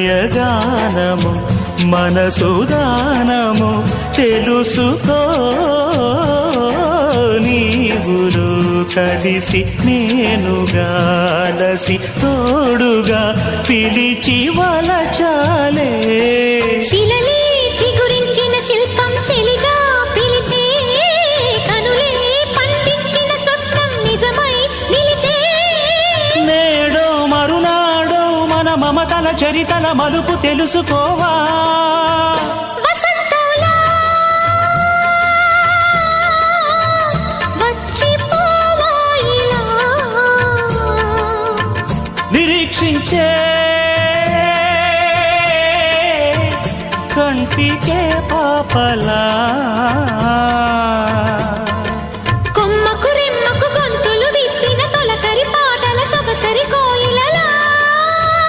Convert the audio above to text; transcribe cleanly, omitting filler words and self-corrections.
హృదయగానము మనసుదానము తెలుసుకో నీవులు కలిసి నేనుగాలసి తోడుగా పిలిచి వలచాలే శిలలే చిగురించిన శిల్పం చెలిగా పిలిచే కనులే పండించిన స్వప్నం నిజమై నిలిచే నేడో మరునాడో మన మమతల చరితల మలుపు తెలుసుకోవా వసంతంలా వచ్చిపోవాయిలా నిరీక్షించే కంటికే పాపలా